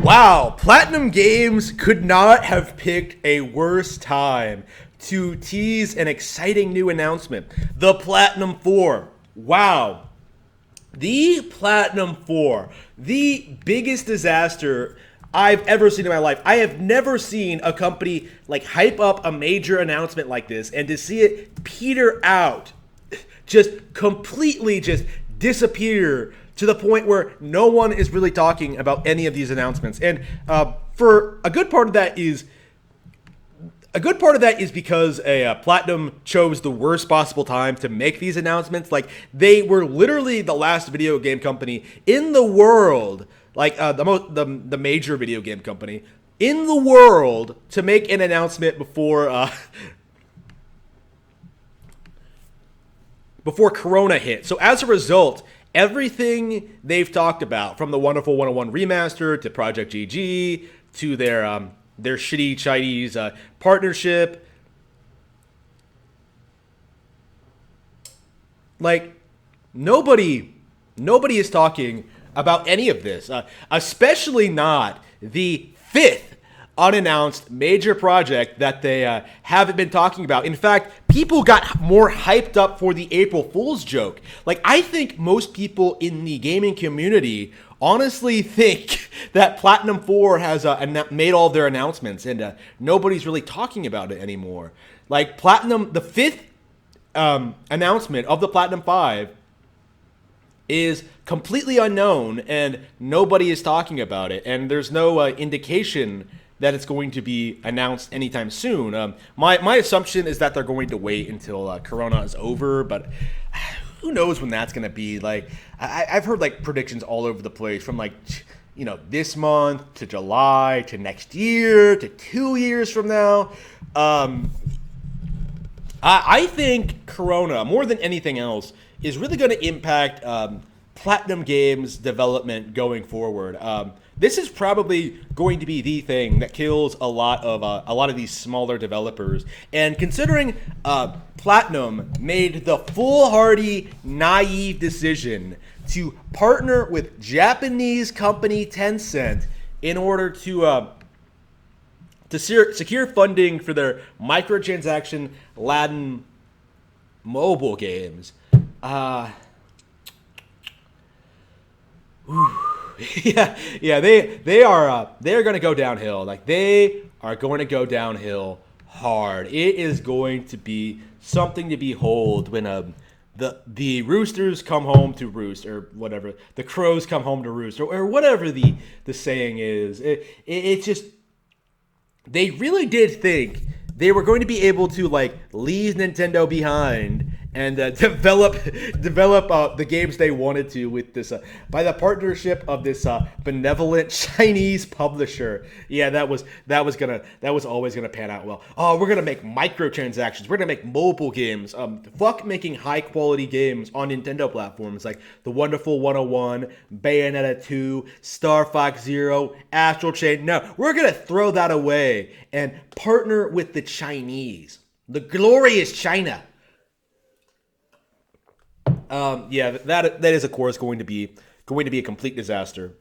Wow, Platinum Games could not have picked a worse time to tease an exciting new announcement. The Platinum4. Wow. The Platinum4. The biggest disaster I've ever seen in my life. I have never seen a company like hype up a major announcement like this, and to see it peter out, just completely just disappear to the point where no one is really talking about any of these announcements. And for a good part of that is because Platinum chose the worst possible time to make these announcements. Like, they were literally the last video game company in the world, like the major video game company in the world, to make an announcement before before Corona hit. So as a result, everything they've talked about, from the Wonderful 101 remaster to Project GG to their shitty Chinese partnership, like nobody is talking about any of this, especially not the fifth unannounced major project that they haven't been talking about. In fact, people got more hyped up for the April Fool's joke. Like, I think most people in the gaming community honestly think that Platinum4 has made all their announcements, and nobody's really talking about it anymore. Like, the fifth announcement of the Platinum 5 is completely unknown, and nobody is talking about it, and there's no indication that it's going to be announced anytime soon. My assumption is that they're going to wait until Corona is over, but who knows when that's going to be. Like, I've heard like predictions all over the place, from like, you know, this month to July to next year to 2 years from now. I think Corona, more than anything else, is really going to impact Platinum Games development going forward. This is probably going to be the thing that kills a lot of these smaller developers. And considering Platinum made the foolhardy, naive decision to partner with Japanese company Tencent in order to secure funding for their microtransaction laden mobile games. They're going to go downhill. Like, they are going to go downhill hard. It is going to be something to behold when the roosters come home to roost, or whatever, the crows come home to roost, or whatever the saying is. It just, they really did think they were going to be able to like leave Nintendo behind and develop the games they wanted to with this by the partnership of this benevolent Chinese publisher. Yeah, that was always gonna pan out well. Oh, we're gonna make microtransactions. We're gonna make mobile games. Fuck making high quality games on Nintendo platforms like the Wonderful 101, Bayonetta 2, Star Fox Zero, Astral Chain. No, we're gonna throw that away and partner with the Chinese, the glorious China. That is of course going to be a complete disaster.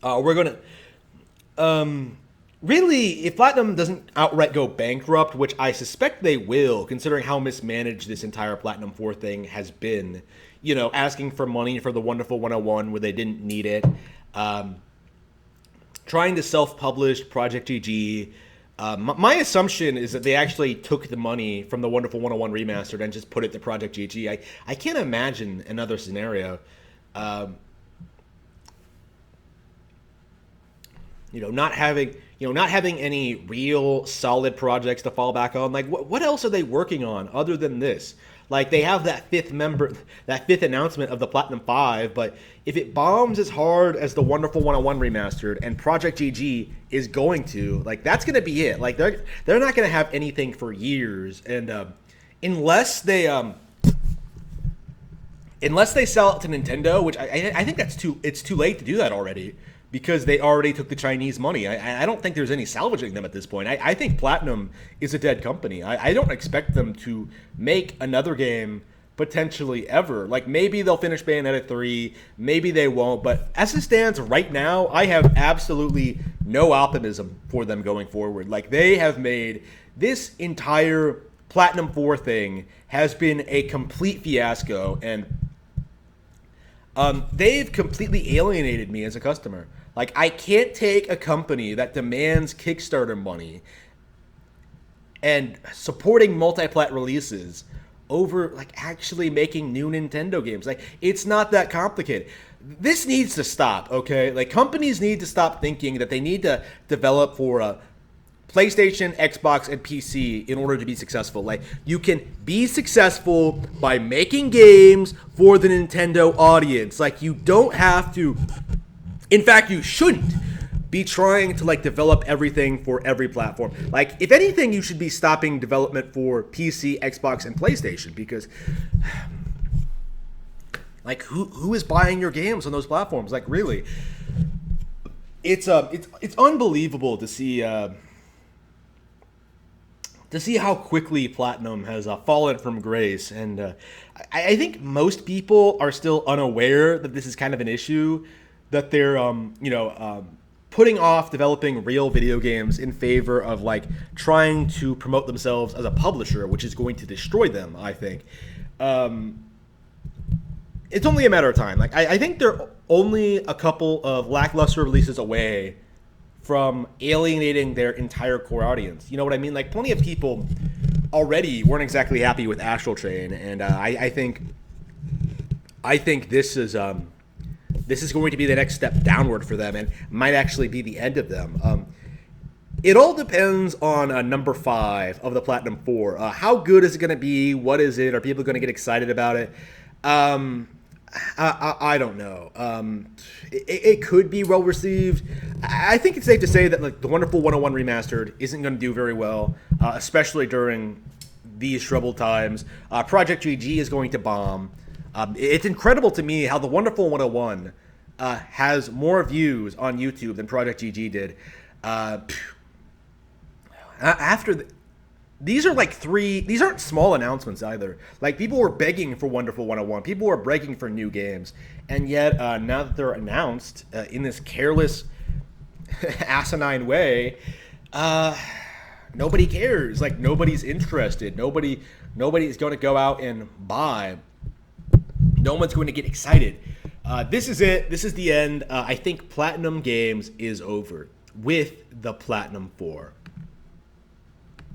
We're gonna really, if Platinum doesn't outright go bankrupt, which I suspect they will, considering how mismanaged this entire Platinum 4 thing has been. You know, asking for money for the Wonderful 101 where they didn't need it, trying to self-publish Project GG. My assumption is that they actually took the money from the Wonderful 101 remastered and just put it to Project GG. I can't imagine another scenario. Not having any real solid projects to fall back on. Like, what else are they working on other than this? Like, they have that fifth announcement of the Platinum 5, but if it bombs as hard as the Wonderful 101 remastered and Project GG is going to, like, that's going to be it. Like, they're not going to have anything for years, and unless they sell it to Nintendo, which I think it's too late to do that already, because they already took the Chinese money. I don't think there's any salvaging them at this point. I think Platinum is a dead company. I don't expect them to make another game potentially ever. Like, maybe they'll finish Bayonetta 3, maybe they won't, but as it stands right now, I have absolutely no optimism for them going forward. Like, they have made this entire Platinum 4 thing has been a complete fiasco, and they've completely alienated me as a customer. Like, I can't take a company that demands Kickstarter money and supporting multi-plat releases over, like, actually making new Nintendo games. Like, it's not that complicated. This needs to stop, okay? Like, companies need to stop thinking that they need to develop for a PlayStation, Xbox, and PC in order to be successful. Like, you can be successful by making games for the Nintendo audience. Like, you don't have to... In fact, you shouldn't be trying to, like, develop everything for every platform. Like, if anything, you should be stopping development for PC, Xbox, and PlayStation, because, like, who is buying your games on those platforms? Like, really, it's unbelievable to see how quickly Platinum has fallen from grace, and I think most people are still unaware that this is kind of an issue, that they're putting off developing real video games in favor of, like, trying to promote themselves as a publisher, which is going to destroy them, I think. It's only a matter of time. Like, I think they're only a couple of lackluster releases away from alienating their entire core audience. You know what I mean? Like, plenty of people already weren't exactly happy with Astral Chain, and I think this is going to be the next step downward for them, and might actually be the end of them. It all depends on number 5 of the Platinum 4. How good is it going to be? What is it? Are people going to get excited about it? I don't know. It could be well received. I think it's safe to say that, like, the Wonderful 101 Remastered isn't going to do very well, especially during these troubled times. Project GG is going to bomb. It's incredible to me how the Wonderful 101 has more views on YouTube than Project GG did. These are like these aren't small announcements either. Like, people were begging for Wonderful 101. People were begging for new games. And yet, now that they're announced in this careless, asinine way, nobody cares. Like, nobody's interested. Nobody's going to go out and buy. No one's going to get excited. This is it. This is the end. I think Platinum Games is over with the Platinum 4.